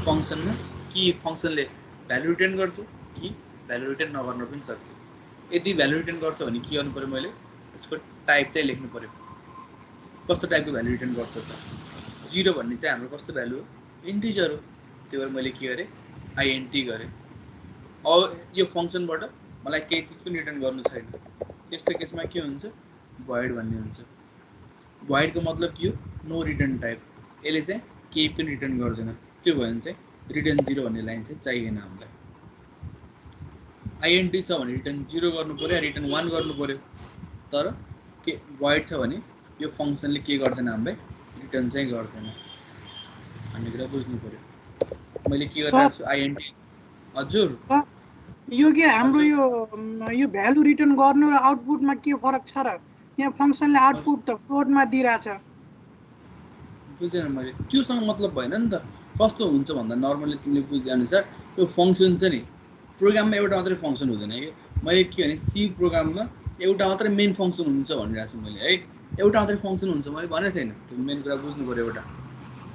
फङ्सनमा कि फङ्सनले भ्यालु रिटर्न गर्छ कि भ्यालु रिटर्न नगर्न पनि सक्छ यदि भ्यालु रिटर्न गर्छ भने के गर्नु पऱ्यो मैले यसको टाइप चाहिँ लेख्नु पऱ्यो कस्तो टाइपको भ्यालु रिटर्न गर्छ त 0 भन्ने चाहिँ हाम्रो कस्तो भ्यालु हो इन्टिजर हो त्यही भएर मैले के गरेँ आइएनटी गरेँ अब यो फङ्सनबाट मलाई केही चिज पनि रिटर्न गर्नु छैन त्यस्तो केसमा के हुन्छ भोइड भन्ने हुन्छ भोइडको मतलब के हो नो रिटर्न टाइप यसले चाहिँ केही पनि रिटर्न गर्दैन त्यो भयो भने चाहिँ रिटर्न 0 भन्ने लाइन चाहिँ चाहिएन हामीलाई आइएनटी छ भने रिटर्न 0 गर्नु पऱ्यो रिटर्न 1 गर्नु पऱ्यो तर के भोइड छ भने यो फङ्सनले के गर्दैन हामीलाई रिटर्न चाहिँ गर्दैन भन्ने कुरा बुझ्नु पऱ्यो मैले के गरिरहेको छु आइएनटी हजुर यो के हाम्रो यो भ्यालु रिटर्न गर्नु र आउटपुटमा के फरक छ र यहाँ फङ्सनले आउटपुट त फ्लोटमा दिइराछ बुझेन मैले त्योसँग मतलब भएन नि त कस्तो हुन्छ भन्दा नर्मली तिमीले बुझे अनुसार यो फङ्सन छ नि प्रोग्राममा एउटा मात्रै फङ्सन हुँदैन कि मैले के भने सी प्रोग्राममा एउटा मात्रै मेन फङ्सन हुन्छ भनिरहेको छु मैले है एउटा मात्रै फङ्सन हुन्छ मैले भनेको छैन त्यो मेन कुरा बुझ्नु पऱ्यो एउटा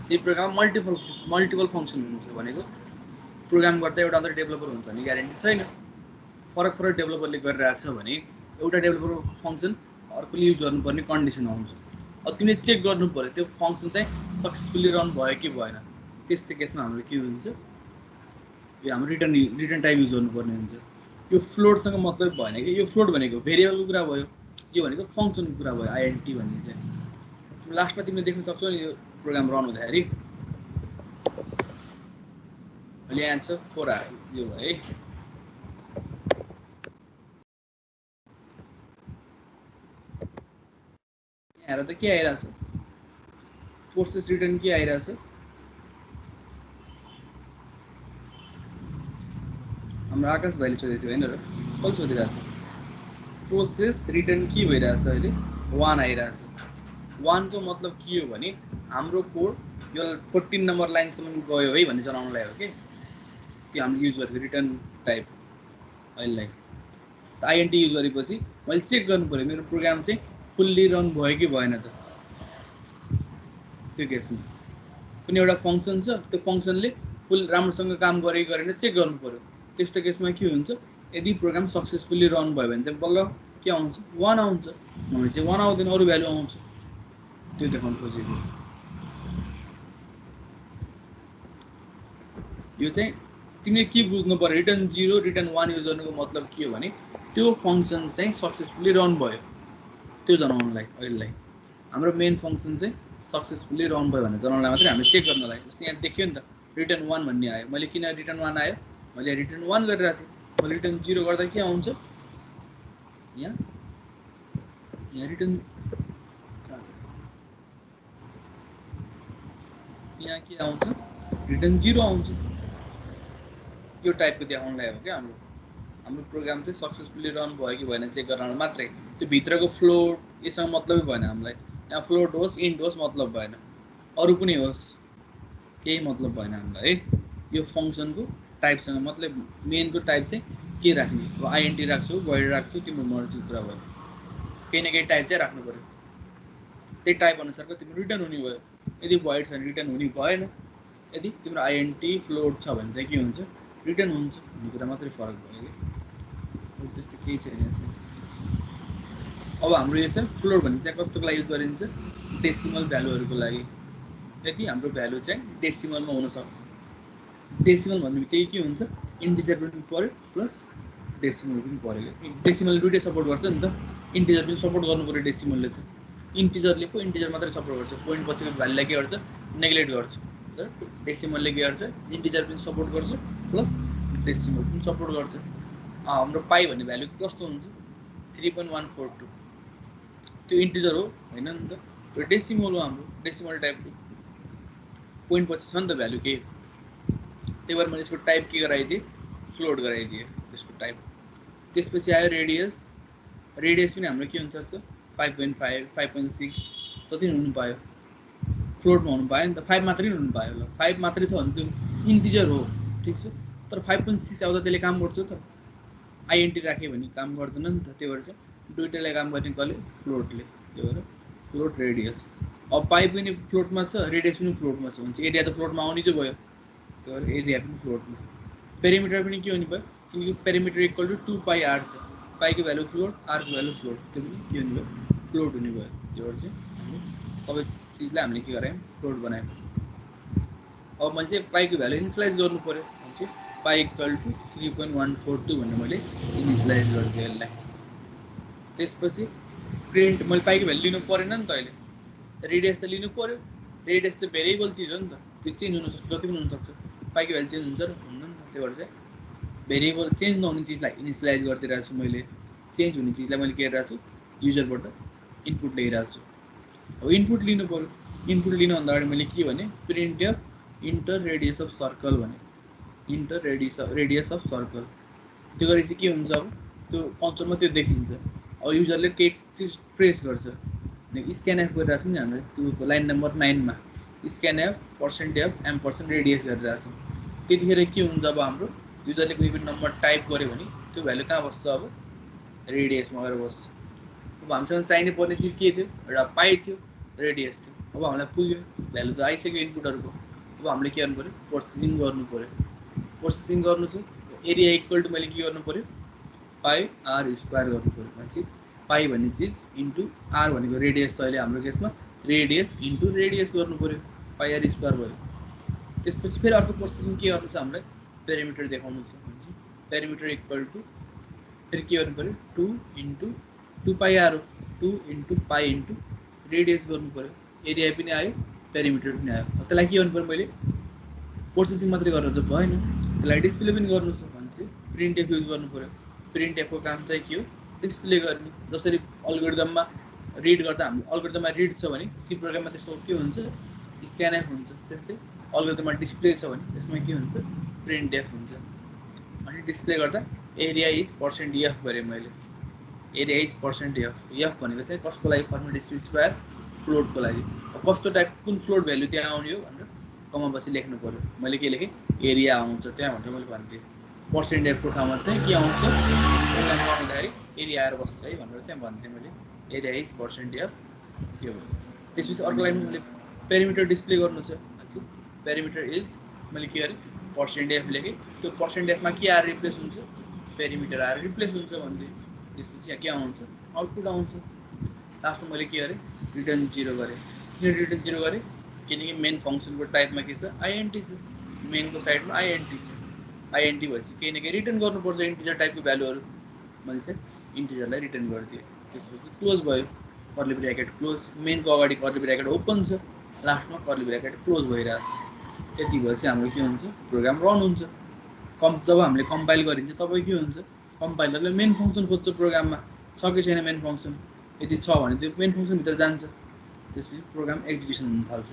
सी प्रोग्राममा मल्टिपल फङ्सन हुन्छ भनेको प्रोग्राम गर्दा एउटा मात्रै डेभलपर हुन्छ भने ग्यारेन्टी छैन फरक डेभलपरले गरिरहेछ भने एउटा डेभलपर फङ्सन अर्कोले युज गर्नुपर्ने कन्डिसन आउँछ अब तिमीले चेक गर्नु पऱ्यो त्यो फङ्सन चाहिँ सक्सेसफुली रन भयो कि भएन त्यस्तो केसमा हाम्रो के हुन्छ यो हाम्रो रिटर्न टाइप युज गर्नुपर्ने हुन्छ यो फ्लोटसँग मतलब भएन कि यो फ्लोट भनेको भेरिएबलको कुरा भयो यो भनेको फङ्सनको कुरा भयो आइएनटी भन्ने चाहिँ लास्टमा तिमीले देख्न सक्छौ नि यो प्रोग्राम रन हुँदाखेरि अहिले एन्सर 4 आयो यो भयो है यहाँ त के आइरहेछ प्रोसेस रिटर्न के आइरहेछ हाम्रो आकाश भाइले सोधेको थियो होइन र कसले सोधिरहेको थियो प्रोसेस रिटर्न के भइरहेछ अहिले 1 आइरहेछ 1 को मतलब के हो भने हाम्रो कोड यो 14 नम्बर लाइनसम्म गयो है भन्ने जनाउनलाई हो कि त्यो हामीले युज गरेको रिटर्न टाइप अहिले आइएनटी युज गरेपछि मैले चेक गर्नु पऱ्यो मेरो प्रोग्राम चाहिँ फुल्ली रन भयो कि भएन त त्यो केसमा कुनै एउटा फङ्सन छ त्यो फङ्सनले फुल राम्रोसँग काम गरे गरेन चेक गर्नु पऱ्यो त्यस्तो केसमा के हुन्छ यदि प्रोग्राम सक्सेसफुली रन भयो भने चाहिँ बल्ल के आउँछ 1 आउँछ नभए चाहिँ 1 आउँदैन अरू भ्यालु आउँछ त्यो देखाउनु खोजेको यो चाहिँ तिमीले के बुझ्नु पर्यो रिटर्न 0 रिटर्न 1 युज गर्नुको मतलब के हो भने त्यो फङ्सन चाहिँ सक्सेसफुली रन भयो त्यो जनाउनलाई अहिलेलाई हाम्रो मेन फङ्सन चाहिँ सक्सेसफुली रन भयो भनेर जनाउनलाई मात्रै हामीले चेक गर्नलाई जस्तै यहाँ देख्यो नि त रिटर्न 1 भन्ने आयो मैले किन रिटर्न 1 आयो मैले रिटर्न 1 गरिरहेको थिएँ मैले रिटर्न 0 गर्दा के आउँछ यहाँ रिटर्न यहाँ के आउँछ रिटर्न 0 आउँछ यो टाइपको देखाउनलाई हो क्या हाम्रो प्रोग्राम चाहिँ सक्सेसफुली रन भयो कि भएन चेक गर्न मात्रै त्यो भित्रको फ्लोट यससँग मतलबै भएन हामीलाई यहाँ फ्लोट होस् इन्ट होस् मतलब भएन अरू कुनै होस् केही मतलब भएन हामीलाई है यो फङ्सनको टाइपसँग मतलब मेनको टाइप चाहिँ के राख्ने अब आइएनटी राख्छु भोइड राख्छु तिम्रो मर्जीको कुरा भयो केही न केही टाइप चाहिँ राख्नु पऱ्यो त्यही टाइप अनुसारको तिम्रो रिटर्न हुने भयो यदि भोइड छ भने रिटर्न हुने भएन यदि तिम्रो आइएनटी फ्लोट छ भने चाहिँ के हुन्छ रिटर्न हुन्छ भन्ने कुरा मात्रै फरक भयो कि त्यस्तो केही छैन यसमा अब हाम्रो यो छ फ्लोट भन्ने चाहिँ कस्तोको लागि युज गरिन्छ डेसिमल भ्यालुहरूको लागि यदि हाम्रो भ्यालु चाहिँ डेसिमलमा हुनसक्छ डेसिमल भन्ने बित्तिकै के हुन्छ इन्टिजर पनि पऱ्यो प्लस डेसिमल पनि पऱ्यो डेसिमल दुइटै सपोर्ट गर्छ नि त इन्टिजर पनि सपोर्ट गर्नु पऱ्यो डेसिमलले त इन्टिजरले पो इन्टिजर मात्रै सपोर्ट गर्छ पोइन्ट पछिको भ्यालुलाई के गर्छ नेग्लेक्ट गर्छ तर डेसिमलले के गर्छ इन्टिजर पनि सपोर्ट गर्छ प्लस डेसिमल पनि सपोर्ट गर्छ हाम्रो पाई भन्ने भ्यालु कस्तो हुन्छ 3.142 त्यो इन्टिजर हो हैन नि त त्यो डेसिमल हो हाम्रो डेसिमल टाइपको पोइन्ट पछि छ नि त भ्यालु के त्यही भएर मैले यसको टाइप के गराइदिएँ फ्लोट गराइदिएँ त्यसको टाइप त्यसपछि आयो रेडियस पनि हाम्रो के हुनसक्छ 5.5 5.6 जति हुनु पायो फ्लोटमा हुनु पायो नि त 5 मात्रै हुनु पायो ल 5 मात्रै छ भने त्यो इन्टिजर हो ठिक छ तर 5.6 आउँदा त्यसले काम गर्छ त आइएनटी राख्यो भने काम गर्दैन नि त त्यही भएर चाहिँ दुईटैलाई काम गर्ने कसले फ्लोटले त्यही भएर फ्लोट रेडियस अब पाइ पनि फ्लोटमा छ रेडियस पनि फ्लोटमा छ भने चाहिँ एरिया त फ्लोटमा आउने चाहिँ भयो त्यही भएर एरिया पनि फ्लोटमा पेरिमिटर पनि के हुने भयो किनकि पेरिमिटर इक्वल टु 2πr छ पाइको भ्यालु फ्लोट आरको भ्यालु फ्लोट त्यो पनि के हुने भयो फ्लोट हुने भयो त्यही भएर चाहिँ हामी सबै चिजलाई हामीले के गरायौँ फ्लोट बनायौँ अब मैले चाहिँ पाइको भ्यालु इनिसियलाइज गर्नु पऱ्यो भने चाहिँ पाइ इक्वल टु 3.142 भनेर मैले इनिसियलाइज गरिदिएँ यसलाई त्यसपछि प्रिन्ट मैले पाइको भ्यालु लिनु परेन नि त अहिले रेडियस त लिनु पऱ्यो रेडियस त भेरिएबल चिज हो नि त त्यो चेन्ज हुनसक्छ जति पनि हुनसक्छ पाइको भ्यालु चेन्ज हुन्छ र हुन्न नि त त्यही भएर चाहिँ भेरिएबल चेन्ज नहुने चिजलाई इनिसियलाइज गरिदिइरहेको छु मैले चेन्ज हुने चिजलाई मैले के गरिरहेको छु युजरबाट इनपुट ल्याइरहेको छु अब इनपुट लिनु पऱ्यो इनपुट लिनुभन्दा अगाडि मैले के भने printf enter radius of circle भने इन्टर रेडियस अफ सर्कल त्यो गरेपछि के हुन्छ अब त्यो कन्सोलमा त्यो देखिन्छ अब युजरले केही चिज प्रेस गर्छ स्क्यान एफ गरिरहेको छ नि हामीले त्यो लाइन नम्बर 9 मा scan F %f m% radius गरिरहेको छ त्यतिखेर के हुन्छ अब हाम्रो युजरले कुनै पनि नम्बर टाइप गर्यो भने त्यो भ्यालु कहाँ बस्छ अब रेडियसमा गएर बस्छ अब हामीसँग चाहिने पर्ने चिज के थियो एउटा पाइ थियो रेडियस थियो अब हामीलाई पुग्यो भ्यालु त आइसक्यो इनपुटहरुको अब हामीले के गर्नु पर्यो प्रोसेसिङ गर्नु पर्यो प्रोसेसिङ गर्नु छ एरिया इक्वल टु मैले के गर्नु पर्यो पाइ आर स्क्वायर गर्नु पर्यो भनेपछि पाइ भन्ने चिज इन्टु आर भनेको रेडियस छ अहिले हाम्रो केसमा रेडियस इन्टु रेडियस गर्नु पर्यो पाइ आर स्क्वायर भयो त्यसपछि फेरि अर्को प्रोसेसिङ के गर्नु छ हामीलाई पेरिमिटर देखाउनु छ भनेपछि पेरिमिटर इक्वल टु फेरि के गर्नु पर्यो 2 इन्टु 2 पाइ आर 2 इन्टु पाइ इन्टु रेडियस गर्नु पर्यो एरिया पनि आयो पेरिमिटर पनि आयो त्यसलाई के गर्नु पर्यो मैले प्रोसेसिङ मात्रै गरेर त भएन त्यसलाई डिस्प्ले पनि गर्नु छ भने चाहिँ प्रिन्ट एफ युज गर्नु पर्यो प्रिन्ट एफको काम चाहिँ के हो डिस्प्ले गर्ने जसरी अल्गोरिदममा रिड गर्दा हामी अल्गोरिदममा रिड छ भने सी प्रोग्राममा त्यसको के हुन्छ स्क्यान एफ हुन्छ त्यस्तै अल्गोरिदममा डिस्प्ले छ भने त्यसमा के हुन्छ प्रिन्ट एफ हुन्छ अनि डिस्प्ले गर्दा एरिया इज %f गरे मैले एरिया इज %f f भनेको चाहिँ कसको लागि फर्मेट स्पेसिफायर फ्लोटको लागि कस्तो टाइप कुन फ्लोट भ्यालु त्यहाँ आउने हो भनेर कमा पछि लेख्नु पर्यो मैले के लेखेँ एरिया आउँछ त्यहाँ भनेर मैले भन्थेँ %f को ठाउँमा चाहिँ के आउँछ प्रोग्राम गर्दाखेरि एरिया आएर बस्छ है भनेर चाहिँ भन्थेँ मैले एरिया इज %f त्यो हो त्यसपछि अर्को लाइनमा मैले पेरिमिटर डिस्प्ले गर्नु छ भन्छ पेरिमिटर इज मैले के गरेँ %f लेखेँ त्यो %f मा के आएर रिप्लेस हुन्छ पेरिमिटर आएर रिप्लेस हुन्छ भन्दै त्यसपछि यहाँ के आउँछ आउटपुट आउँछ लास्टमा मैले के गरेँ रिटर्न 0 गरेँ किन रिटर्न 0 गरेँ किनकि मेन फङ्सनको टाइपमा के छ आइएनटी छ मेनको साइडमा आइएनटी छ आइएनटी भएपछि केही न केही रिटर्न गर्नुपर्छ इन्टिजर टाइपको भ्यालुहरू मैले चाहिँ इन्टिजरलाई रिटर्न गरिदिएँ त्यसपछि क्लोज भयो कर्ली ब्र्याकेट क्लोज मेनको अगाडि कर्ली ब्र्याकेट ओपन छ लास्टमा कर्ली ब्र्याकेट क्लोज भइरहेको छ यति भएपछि हाम्रो के हुन्छ प्रोग्राम रन हुन्छ जब हामीले कम्पाइल गरिन्छ तब के हुन्छ कम्पाइलरले मेन फङ्सन खोज्छ प्रोग्राममा छ कि छैन मेन फङ्सन यदि छ भने त्यो मेन फङ्सनभित्र जान्छ त्यसपछि प्रोग्राम एक्जिक्युसन हुन थाल्छ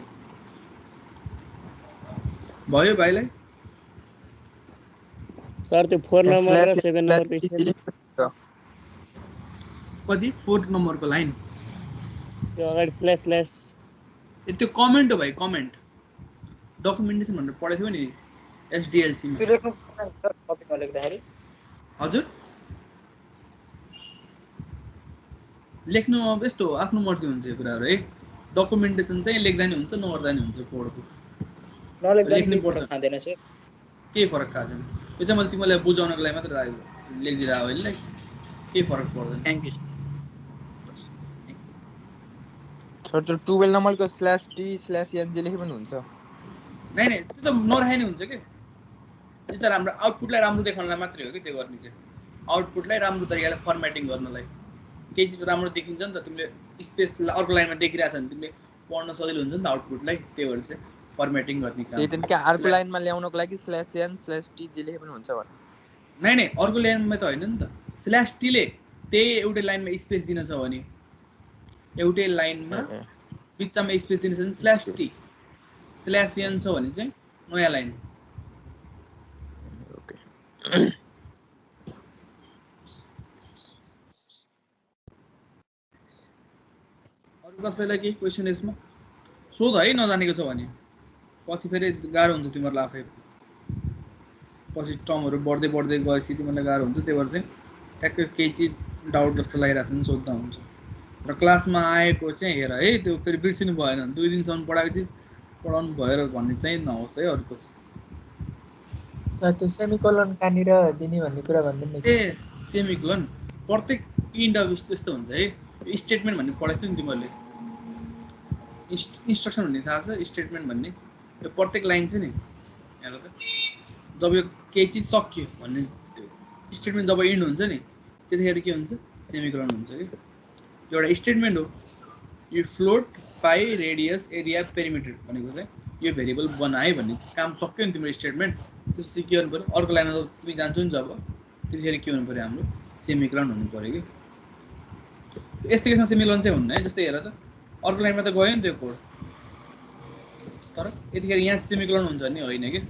भयो भाइलाई सर त्यो 4 नम्बर र 7 नम्बर पिछे कति 4 नम्बरको लाइन त्यो अगाडि स्ल्याश स्ल्याश त्यो कमेन्ट हो भाइ कमेन्ट डकुमेन्टेसन भनेर पढेको थियो नि एसडीएलसी मा लेख्नु सर कपीमा लेख्दाखेरि हजुर लेख्नु अब यस्तो आफ्नो मर्जी हुन्छ यो कुराहरु है डकुमेन्टेसन चाहिँ लेख्दा नि हुन्छ नगर्दा नि हुन्छ कोडको नलेख्नु पर्छ खाँदैन सर के फरक खाँदैन यो चाहिँ मैले तिमीलाई बुझाउनको लागि मात्र लेखिदिरा हो हैन के फरक पर्दैन थ्यांक यू सर त्यो 12 नम्बरको /t/n जे लेखे पनि हुन्छ नै नै त्यो त नराखे नि हुन्छ के त्यो त हाम्रो आउटपुटलाई राम्रो देखाउनलाई मात्रै हो के त्यो गर्ने चाहिँ आउटपुटलाई राम्रो तरिकाले फर्मेटिङ गर्नलाई केही चिज राम्रो देखिन्छ नि त तिमीले स्पेस अर्को लाइनमा देखिरहेछ भने तिमीले पढ्न सजिलो हुन्छ नि त आउटपुटलाई त्यही भएर चाहिँ फर्मेटिङ गर्ने काम त्यही त के अर्को लाइनमा ल्याउनको लागि /n/t जे लेखे पनि हुन्छ भने नै अर्को लाइनमा त हैन नि त /t ले त्यही एउटै लाइनमा स्पेस दिन छ भने एउटै लाइनमा बिचमा स्पेस दिनु छ /t /n छ भने चाहिँ नयाँ लाइन ओके अरु कसैलाई के क्वेशन यसमा सोध है नजानेको छ भने पछि फेरि गाह्रो हुन्छ तिमीहरुलाई आफै पछि टर्महरु बढ्दै बढ्दै गएपछि तिमीहरुलाई गाह्रो हुन्छ त्यही भएर चाहिँ ठ्याक्कै केही चीज डाउट जस्तो लागिरहेछ नि सोध्दा हुन्छ र क्लासमा आएको चाहिँ हेर है त्यो फेरि बिर्सिनु भएन 2 दिनसम्म पढाएको चीज पढाउनु भएर भन्ने चाहिँ नहोस् है अरु पछि त्यो सेमिकोलन कहाँनिर दिने भन्ने कुरा भन्दिन नि ए सेमिकोलन प्रत्येक इन्ड अफ यस्तो हुन्छ है स्टेटमेन्ट भन्ने पढाएको थियो नि तिमीहरुले इन्स्ट्रक्सन भन्ने थाहा छ स्टेटमेन्ट भन्ने यो प्रत्येक लाइन छ नि हेर त जब यो केही चीज सकियो भन्ने त्यो स्टेटमेन्ट जब इन्ड हुन्छ नि त्यतिखेर के हुन्छ सेमिकोलन हुन्छ के एउटा स्टेटमेन्ट हो यो फ्लोट पाई रेडियस एरिया पेरिमिटर भनेको चाहिँ यो भेरिएबल बनाए भन्ने काम सक्यो नि तिम्रो स्टेटमेन्ट त्यसपछि के गर्नु पर्यो अर्को लाइनमा जब तिमी जान्छौ नि जब त्यतिखेर के हुनु पर्यो हाम्रो सेमिकोलन हुनु पर्यो कि यस्तो केसमा सेमिकोलन चाहिँ हुन्न है जस्तै हेर त अर्को लाइनमा त गयो नि त्यो कोड तर यतिखेर यहाँ सेमिकोलन हुन्छ नि होइन कि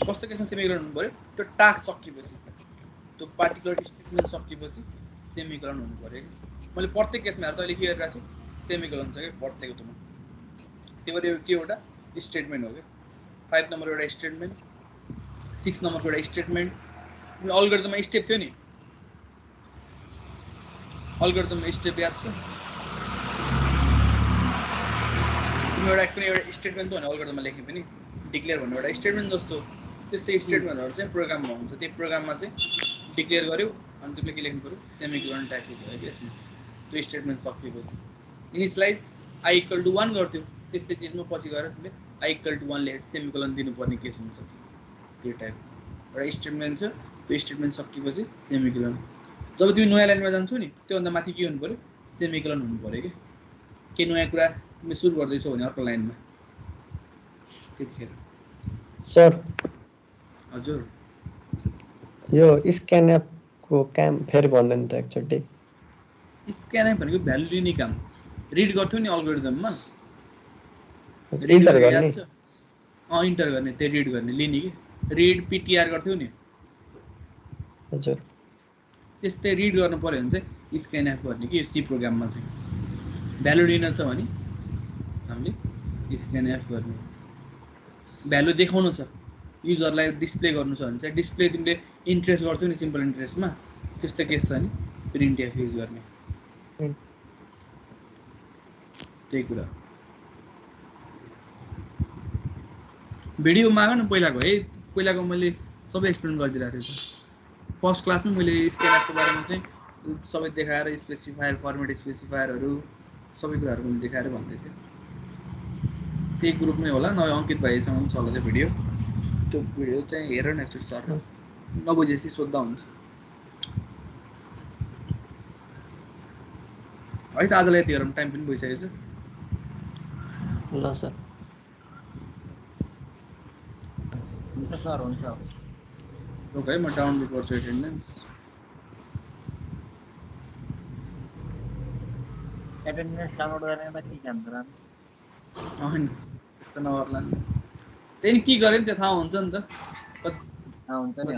कस्तो केसमा सेमिकोलन हुनु पर्यो त्यो टास्क सकिएपछि त्यो पार्टिकुलर स्टेटमेन्ट सकिएपछि सेमिकोलन हुनु पर्यो कि मैले प्रत्येक केसमा हेर्दा अहिले के गरिरहेको छु सेमिकोलन छ कि प्रत्येकमा त्यही भएर यो के एउटा स्टेटमेन्ट हो कि 5 नम्बर एउटा स्टेटमेन्ट 6 नम्बरको एउटा स्टेटमेन्ट अल्गोरिदममा स्टेप थियो नि अल्गोरिदममा स्टेप याद छ तिमी एउटा कुनै एउटा स्टेटमेन्ट त भने अल्गोरिदममा लेख्ने पनि डिक्लेयर भन्ने एउटा स्टेटमेन्ट जस्तो त्यस्तै स्टेटमेन्टहरु चाहिँ प्रोग्राममा हुन्छ त्यही प्रोग्राममा चाहिँ डिक्लेयर गर्यो अनि तिमीले के लेख्नु पर्यो सेमिकोलन टाइप भयो कि यसमा त्यो स्टेटमेन्ट सकिएपछि इनिशियलाइज i = 1 गर्थ्यौ त्यस्तै चीजमा पछि गएर तिमीले i = 1 लेखेर सेमिकोलन दिनुपर्ने केस हुन्छ त्यो टाइप एउटा स्टेटमेन्ट छ त्यो स्टेटमेन्ट सकिएपछि सेमिकोलन जब तिमी नयाँ लाइनमा जान्छौ नि त्योभन्दा माथि के हुनु पर्यो सेमिकोलन हुनु पर्यो के नयाँ कुरा तिमी सुरु गर्दैछौ भने अर्को लाइनमा त्यतिखेर सर हजुर यो स्क्यानएफ को काम फेरि भन्दैन त एकचोटि स्क्यानएफ भनेको भ्यालु लिने काम रिड गर्थ्यौ नि अल्गोरिदममा इन्टर गर्ने इन्टर गर्ने त्यो रिड गर्ने लिने कि रिड ptr गर्थ्यौ नि हजुर त्यस्तै रिड गर्नु पर्यो भने चाहिँ स्क्यानएफ गर्ने कि सी प्रोग्राममा चाहिँ भ्यालु लिन छ भने हामीले स्क्यानएफ गर्ने भ्यालु देखाउनु छ युजरलाई डिस्प्ले गर्नु छ भने चाहिँ डिस्प्ले तिमीले इन्ट्रेस्ट गर्थ्यौ नि सिम्पल इन्ट्रेस्टमा त्यस्तो केस छ नि प्रिन्टएफ युज गर्ने त्यही कुरा भिडियो माग न पहिलाको है पहिलाको मैले सबै एक्सप्लेन गरिदिरहेको थिएँ फर्स्ट क्लासमा मैले स्क्यानएफको बारेमा चाहिँ सबै देखाएर स्पेसिफायर फर्मेट स्पेसिफायरहरू सबै कुराहरू मैले देखाएर भन्दै थिएँ त्यही ग्रुपमै होला नभए अङ्कित भाइसँग पनि छ होला त्यो भिडियो चाहिँ हेर न एकचोटि सर नबुझेपछि सोद्धा हुन्छ है त आजलाई यति हेरौँ टाइम पनि भइसकेको छ ल सर सर हुन्छ ओके म डाउनलोड गर्छु एटेन्डेन्स डाउनलोड गर्ने के काम गरौँ होइन त्यस्तो नगर्ला नि त्यही के गरे नि त्यो थाहा हुन्छ नि त हुन्छ नि